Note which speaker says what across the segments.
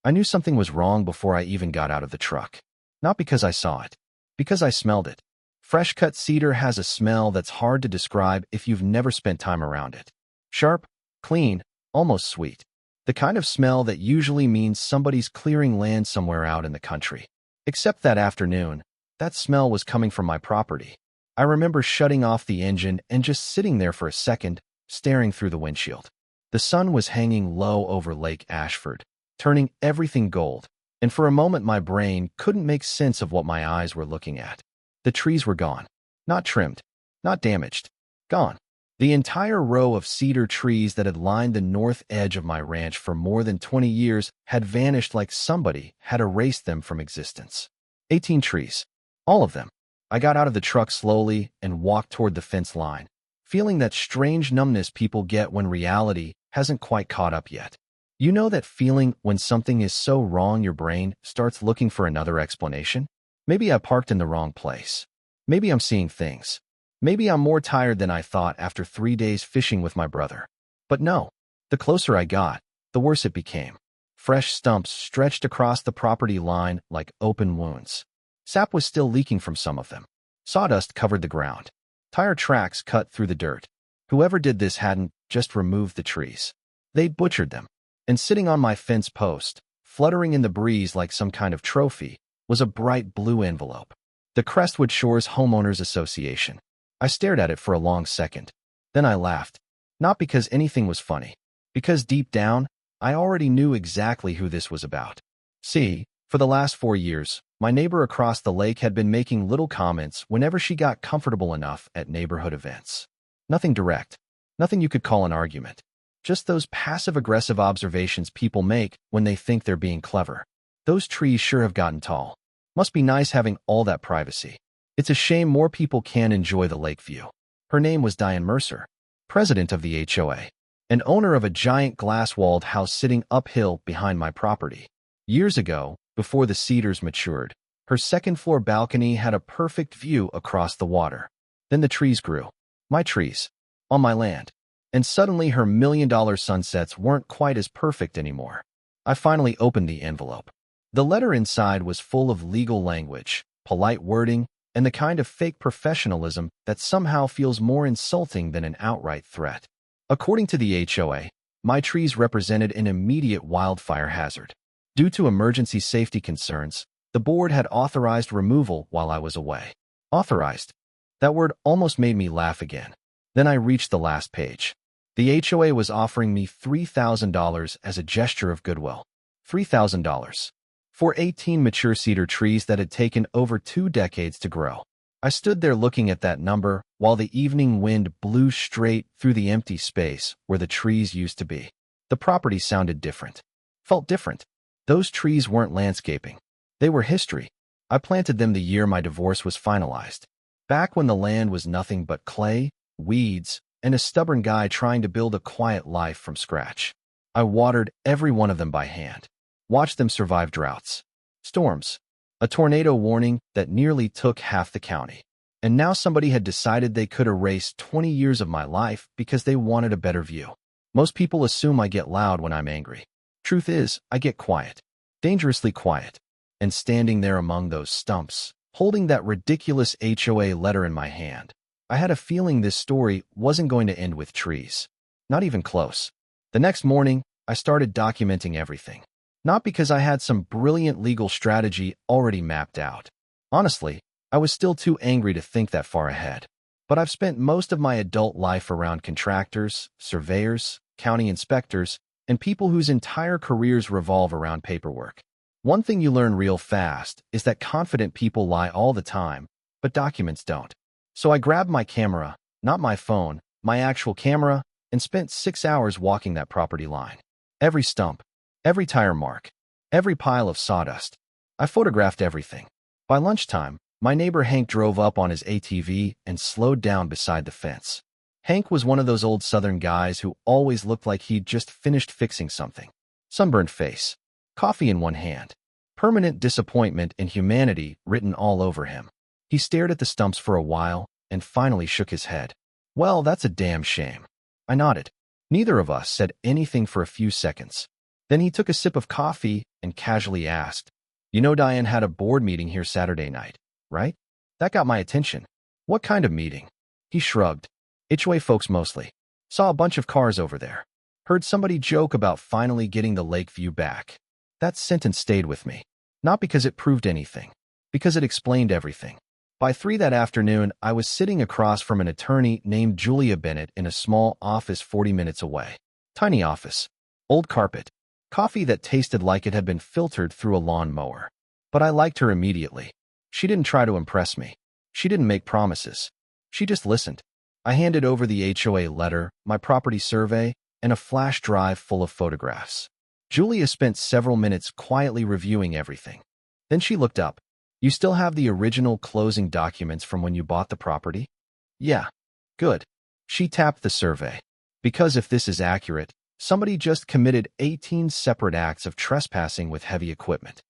Speaker 1: I knew something was wrong before I even got out of the truck. Not because I saw it, because I smelled it. Fresh-cut cedar has a smell that's hard to describe if you've never spent time around it. Sharp, clean, almost sweet. The kind of smell that usually means somebody's clearing land somewhere out in the country. Except that afternoon, that smell was coming from my property. I remember shutting off the engine and just sitting there for a second, staring through the windshield. The sun was hanging low over Lake Ashford, turning everything gold, and for a moment my brain couldn't make sense of what my eyes were looking at. The trees were gone. Not trimmed. Not damaged. Gone. The entire row of cedar trees that had lined the north edge of my ranch for more than 20 years had vanished like somebody had erased them from existence. 18 trees. All of them. I got out of the truck slowly and walked toward the fence line, feeling that strange numbness people get when reality hasn't quite caught up yet. You know that feeling when something is so wrong your brain starts looking for another explanation? Maybe I parked in the wrong place. Maybe I'm seeing things. Maybe I'm more tired than I thought after 3 days fishing with my brother. But no, the closer I got, the worse it became. Fresh stumps stretched across the property line like open wounds. Sap was still leaking from some of them. Sawdust covered the ground. Tire tracks cut through the dirt. Whoever did this hadn't just removed the trees. They'd butchered them. And sitting on my fence post, fluttering in the breeze like some kind of trophy, was a bright blue envelope. The Crestwood Shores Homeowners Association. I stared at it for a long second. Then I laughed. Not because anything was funny. Because deep down, I already knew exactly who this was about. See, for the last 4 years, my neighbor across the lake had been making little comments whenever she got comfortable enough at neighborhood events. Nothing direct. Nothing you could call an argument. Just those passive-aggressive observations people make when they think they're being clever. Those trees sure have gotten tall. Must be nice having all that privacy. It's a shame more people can't enjoy the lake view. Her name was Diane Mercer, president of the HOA, and owner of a giant glass-walled house sitting uphill behind my property. Years ago, before the cedars matured, her second-floor balcony had a perfect view across the water. Then the trees grew. My trees. On my land. And suddenly her million-dollar sunsets weren't quite as perfect anymore. I finally opened the envelope. The letter inside was full of legal language, polite wording, and the kind of fake professionalism that somehow feels more insulting than an outright threat. According to the HOA, my trees represented an immediate wildfire hazard. Due to emergency safety concerns, the board had authorized removal while I was away. Authorized. That word almost made me laugh again. Then I reached the last page. The HOA was offering me $3,000 as a gesture of goodwill. $3,000. For 18 mature cedar trees that had taken over 2 decades to grow. I stood there looking at that number while the evening wind blew straight through the empty space where the trees used to be. The property sounded different. Felt different. Those trees weren't landscaping. They were history. I planted them the year my divorce was finalized. Back when the land was nothing but clay, weeds, and a stubborn guy trying to build a quiet life from scratch. I watered every one of them by hand. Watched them survive droughts, storms, a tornado warning that nearly took half the county. And now somebody had decided they could erase 20 years of my life because they wanted a better view. Most people assume I get loud when I'm angry. Truth is, I get quiet. Dangerously quiet. And standing there among those stumps, holding that ridiculous HOA letter in my hand, I had a feeling this story wasn't going to end with trees. Not even close. The next morning, I started documenting everything. Not because I had some brilliant legal strategy already mapped out. Honestly, I was still too angry to think that far ahead. But I've spent most of my adult life around contractors, surveyors, county inspectors, and people whose entire careers revolve around paperwork. One thing you learn real fast is that confident people lie all the time, but documents don't. So I grabbed my camera, not my phone, my actual camera, and spent 6 hours walking that property line. Every stump, every tire mark, every pile of sawdust. I photographed everything. By lunchtime, my neighbor Hank drove up on his ATV and slowed down beside the fence. Hank was one of those old Southern guys who always looked like he'd just finished fixing something. Sunburned face, coffee in one hand, permanent disappointment in humanity written all over him. He stared at the stumps for a while and finally shook his head. Well, that's a damn shame. I nodded. Neither of us said anything for a few seconds. Then he took a sip of coffee and casually asked, "You know Diane had a board meeting here Saturday night, right?" That got my attention. "What kind of meeting?" He shrugged. "HOA folks mostly. Saw a bunch of cars over there. Heard somebody joke about finally getting the lake view back." That sentence stayed with me. Not because it proved anything, because it explained everything. By 3 that afternoon, I was sitting across from an attorney named Julia Bennett in a small office 40 minutes away. Tiny office. Old carpet. Coffee that tasted like it had been filtered through a lawn mower. But I liked her immediately. She didn't try to impress me. She didn't make promises. She just listened. I handed over the HOA letter, my property survey, and a flash drive full of photographs. Julia spent several minutes quietly reviewing everything. Then she looked up. "You still have the original closing documents from when you bought the property?" "Yeah." "Good." She tapped the survey. "Because if this is accurate, somebody just committed 18 separate acts of trespassing with heavy equipment."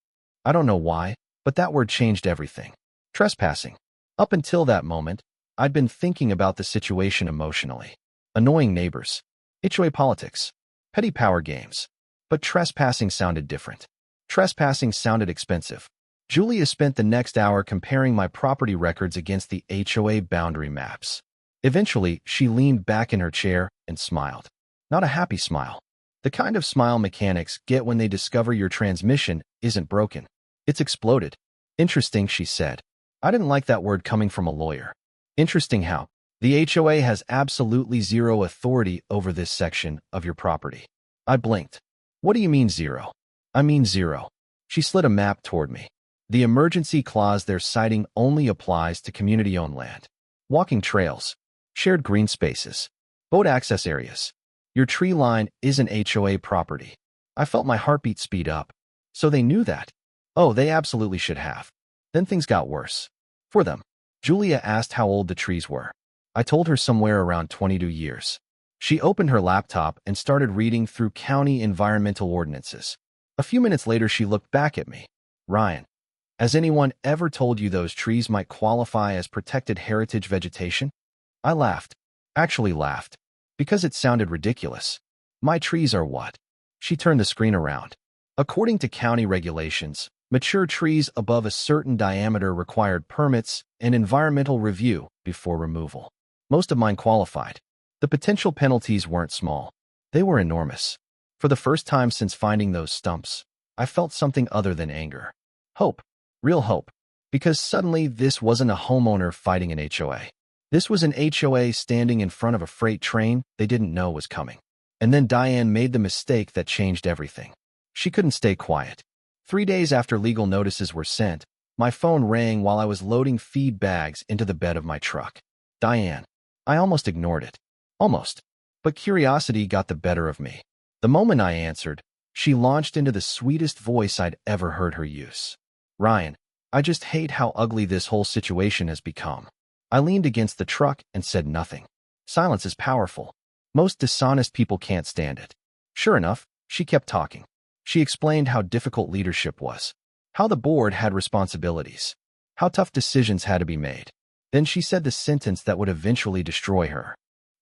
Speaker 1: I don't know why, but that word changed everything. Trespassing. Up until that moment, I'd been thinking about the situation emotionally. Annoying neighbors. HOA politics. Petty power games. But trespassing sounded different. Trespassing sounded expensive. Julia spent the next hour comparing my property records against the HOA boundary maps. Eventually, she leaned back in her chair and smiled. Not a happy smile. The kind of smile mechanics get when they discover your transmission isn't broken. It's exploded. "Interesting," she said. I didn't like that word coming from a lawyer. Interesting how the HOA has absolutely zero authority over this section of your property. I blinked. "What do you mean zero?" "I mean zero." She slid a map toward me. "The emergency clause they're citing only applies to community-owned land. Walking trails, shared green spaces, boat access areas. Your tree line isn't HOA property." I felt my heartbeat speed up. So they knew that. Oh, they absolutely should have. Then things got worse. For them. Julia asked how old the trees were. I told her somewhere around 22 years. She opened her laptop and started reading through county environmental ordinances. A few minutes later, she looked back at me. "Ryan, has anyone ever told you those trees might qualify as protected heritage vegetation?" I laughed. Actually laughed. Because it sounded ridiculous. "My trees are what?" She turned the screen around. "According to county regulations, mature trees above a certain diameter required permits and environmental review before removal. Most of mine qualified. The potential penalties weren't small. They were enormous. For the first time since finding those stumps, I felt something other than anger. Hope. Real hope. Because suddenly this wasn't a homeowner fighting an HOA. This was an HOA standing in front of a freight train they didn't know was coming. And then Diane made the mistake that changed everything. She couldn't stay quiet. 3 days after legal notices were sent, my phone rang while I was loading feed bags into the bed of my truck. "Diane." I almost ignored it. Almost. But curiosity got the better of me. The moment I answered, she launched into the sweetest voice I'd ever heard her use. "Ryan, I just hate how ugly this whole situation has become." I leaned against the truck and said nothing. Silence is powerful. Most dishonest people can't stand it. Sure enough, she kept talking. She explained how difficult leadership was, how the board had responsibilities, how tough decisions had to be made. Then she said the sentence that would eventually destroy her.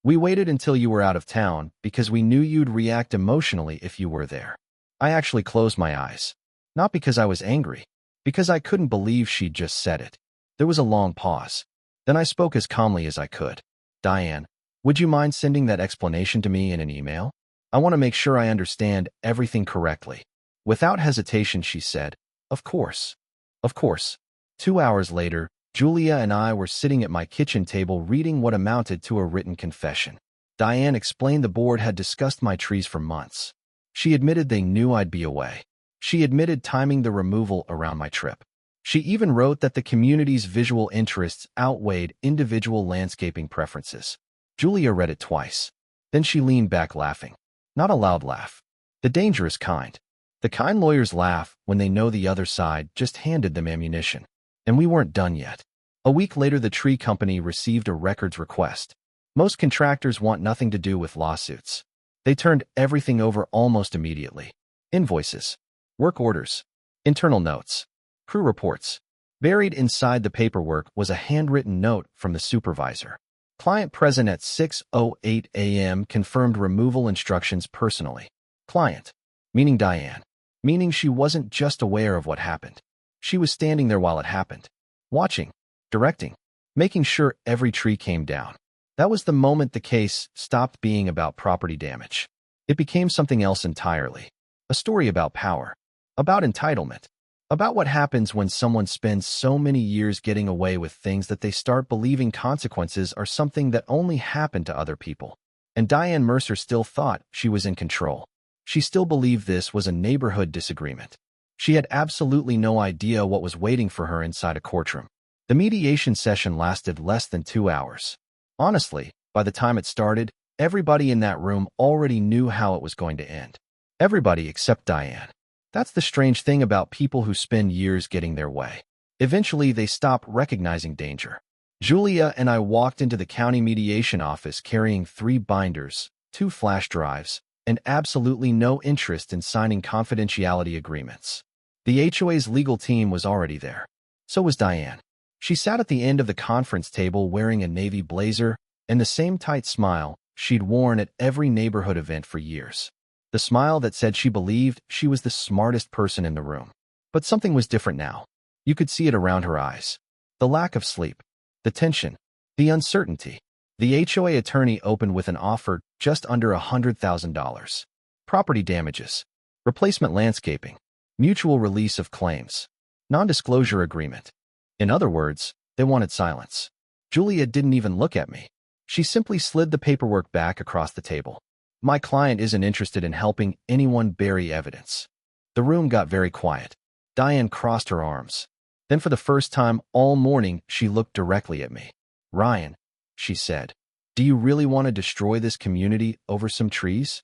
Speaker 1: "We waited until you were out of town because we knew you'd react emotionally if you were there." I actually closed my eyes. Not because I was angry, because I couldn't believe she'd just said it. There was a long pause. Then I spoke as calmly as I could. "Diane, would you mind sending that explanation to me in an email? I want to make sure I understand everything correctly." Without hesitation, she said, "Of course. Of course." 2 hours later, Julia and I were sitting at my kitchen table reading what amounted to a written confession. Diane explained the board had discussed my trees for months. She admitted they knew I'd be away. She admitted timing the removal around my trip. She even wrote that the community's visual interests outweighed individual landscaping preferences. Julia read it twice. Then she leaned back laughing. Not a loud laugh. The dangerous kind. The kind lawyers laugh when they know the other side just handed them ammunition. And we weren't done yet. A week later, the tree company received a records request. Most contractors want nothing to do with lawsuits. They turned everything over almost immediately. Invoices, work orders, internal notes, crew reports. Buried inside the paperwork was a handwritten note from the supervisor. Client present at 6:08 a.m. confirmed removal instructions personally. Client. Meaning Diane. Meaning she wasn't just aware of what happened. She was standing there while it happened. Watching, directing, making sure every tree came down. That was the moment the case stopped being about property damage. It became something else entirely. A story about power. About entitlement. About what happens when someone spends so many years getting away with things that they start believing consequences are something that only happen to other people. And Diane Mercer still thought she was in control. She still believed this was a neighborhood disagreement. She had absolutely no idea what was waiting for her inside a courtroom. The mediation session lasted less than 2 hours. Honestly, by the time it started, everybody in that room already knew how it was going to end. Everybody except Diane. That's the strange thing about people who spend years getting their way. Eventually, they stop recognizing danger. Julia and I walked into the county mediation office carrying 3 binders, 2 flash drives, and absolutely no interest in signing confidentiality agreements. The HOA's legal team was already there. So was Diane. She sat at the end of the conference table wearing a navy blazer and the same tight smile she'd worn at every neighborhood event for years. The smile that said she believed she was the smartest person in the room. But something was different now. You could see it around her eyes. The lack of sleep, the tension, the uncertainty. The HOA attorney opened with an offer just under $100,000. Property damages, replacement landscaping, mutual release of claims, non-disclosure agreement. In other words, they wanted silence. Julia didn't even look at me. She simply slid the paperwork back across the table. My client isn't interested in helping anyone bury evidence. The room got very quiet. Diane crossed her arms. Then for the first time all morning, she looked directly at me. "Ryan," she said, "do you really want to destroy this community over some trees?"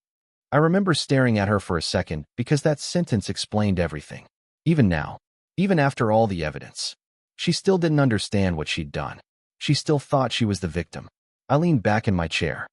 Speaker 1: I remember staring at her for a second because that sentence explained everything. Even now, even after all the evidence, she still didn't understand what she'd done. She still thought she was the victim. I leaned back in my chair.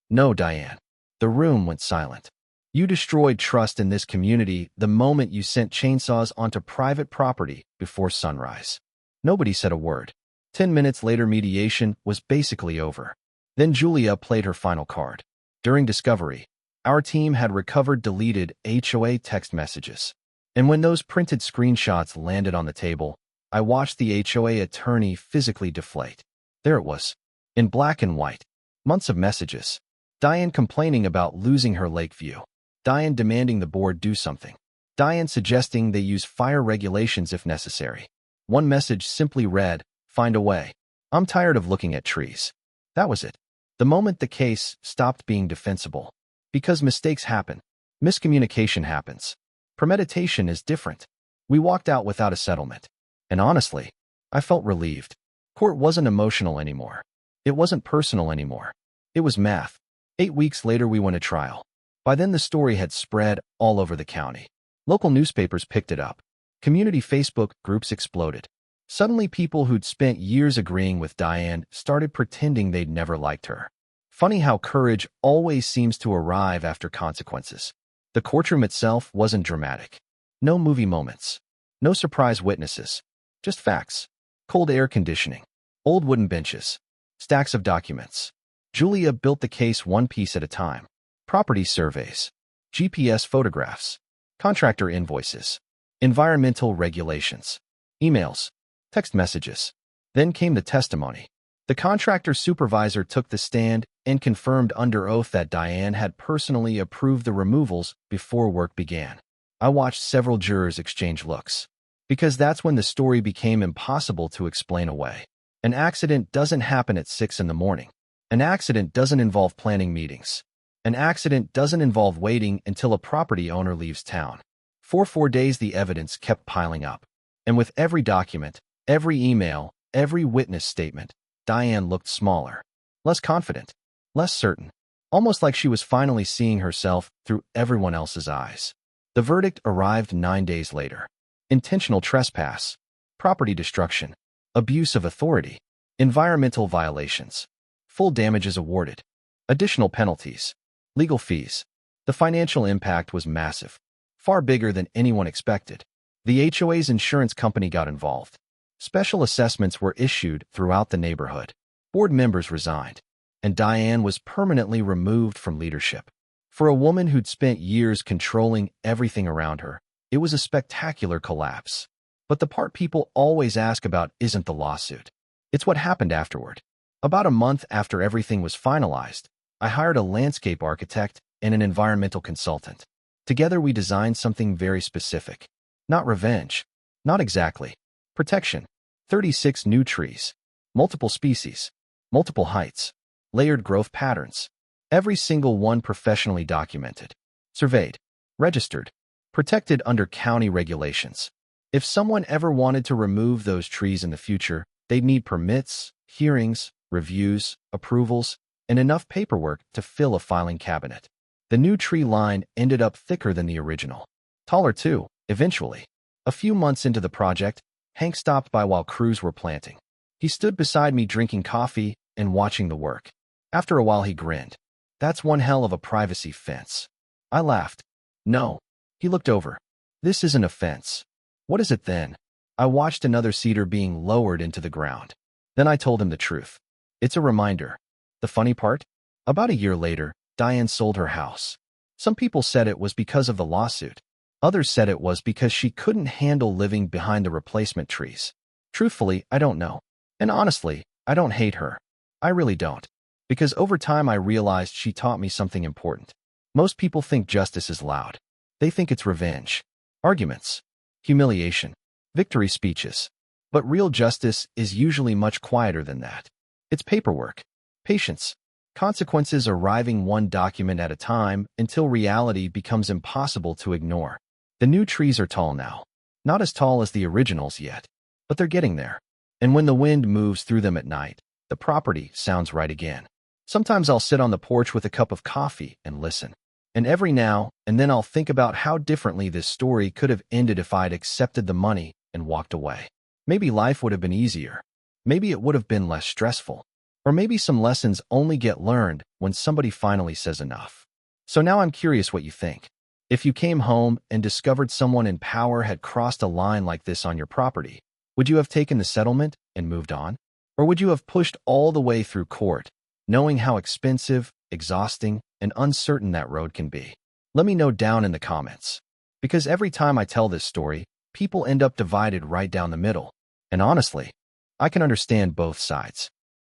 Speaker 1: "No, Diane." The room went silent. "You destroyed trust in this community the moment you sent chainsaws onto private property before sunrise." Nobody said a word. 10 minutes later, mediation was basically over. Then Julia played her final card. During discovery, our team had recovered deleted HOA text messages. And when those printed screenshots landed on the table, I watched the HOA attorney physically deflate. There it was, in black and white. Months of messages. Diane complaining about losing her lake view. Diane demanding the board do something. Diane suggesting they use fire regulations if necessary. One message simply read, "Find a way. I'm tired of looking at trees." That was it. The moment the case stopped being defensible. Because mistakes happen. Miscommunication happens. Premeditation is different. We walked out without a settlement. And honestly, I felt relieved. Court wasn't emotional anymore. It wasn't personal anymore. It was math. 8 weeks later, we went to trial. By then, the story had spread all over the county. Local newspapers picked it up. Community Facebook groups exploded. Suddenly, people who'd spent years agreeing with Diane started pretending they'd never liked her. Funny how courage always seems to arrive after consequences. The courtroom itself wasn't dramatic. No movie moments. No surprise witnesses. Just facts. Cold air conditioning. Old wooden benches. Stacks of documents. Julia built the case one piece at a time. Property surveys. GPS photographs. Contractor invoices. Environmental regulations. Emails. Text messages. Then came the testimony. The contractor supervisor took the stand and confirmed under oath that Diane had personally approved the removals before work began. I watched several jurors exchange looks. Because that's when the story became impossible to explain away. An accident doesn't happen at 6 in the morning. An accident doesn't involve planning meetings. An accident doesn't involve waiting until a property owner leaves town. For 4 days, the evidence kept piling up. And with every document, every email, every witness statement, Diane looked smaller, less confident, less certain, almost like she was finally seeing herself through everyone else's eyes. The verdict arrived 9 days later. Intentional trespass, property destruction, abuse of authority, environmental violations, full damages awarded, additional penalties, legal fees. The financial impact was massive, far bigger than anyone expected. The HOA's insurance company got involved. Special assessments were issued throughout the neighborhood. Board members resigned, and Diane was permanently removed from leadership. For a woman who'd spent years controlling everything around her, it was a spectacular collapse. But the part people always ask about isn't the lawsuit. It's what happened afterward. About a month after everything was finalized, I hired a landscape architect and an environmental consultant. Together we designed something very specific. Not revenge. Not exactly. Protection. 36 new trees. Multiple species. Multiple heights. Layered growth patterns. Every single one professionally documented. Surveyed. Registered. Protected under county regulations. If someone ever wanted to remove those trees in the future, they'd need permits, hearings, reviews, approvals, and enough paperwork to fill a filing cabinet. The new tree line ended up thicker than the original. Taller too, eventually. A few months into the project, Hank stopped by while crews were planting. He stood beside me drinking coffee and watching the work. After a while he grinned. "That's one hell of a privacy fence." I laughed. "No." He looked over. "This isn't a fence." "What is it then?" I watched another cedar being lowered into the ground. Then I told him the truth. "It's a reminder." The funny part? About a year later, Diane sold her house. Some people said it was because of the lawsuit. Others said it was because she couldn't handle living behind the replacement trees. Truthfully, I don't know. And honestly, I don't hate her. I really don't. Because over time I realized she taught me something important. Most people think justice is loud. They think it's revenge, arguments, humiliation, victory speeches. But real justice is usually much quieter than that. It's paperwork, patience, consequences arriving one document at a time until reality becomes impossible to ignore. The new trees are tall now. Not as tall as the originals yet, but they're getting there. And when the wind moves through them at night, the property sounds right again. Sometimes I'll sit on the porch with a cup of coffee and listen. And every now and then I'll think about how differently this story could have ended if I'd accepted the money and walked away. Maybe life would have been easier. Maybe it would have been less stressful. Or maybe some lessons only get learned when somebody finally says enough. So now I'm curious what you think. If you came home and discovered someone in power had crossed a line like this on your property, would you have taken the settlement and moved on? Or would you have pushed all the way through court, knowing how expensive, exhausting, and uncertain that road can be? Let me know down in the comments. Because every time I tell this story, people end up divided right down the middle. And honestly, I can understand both sides.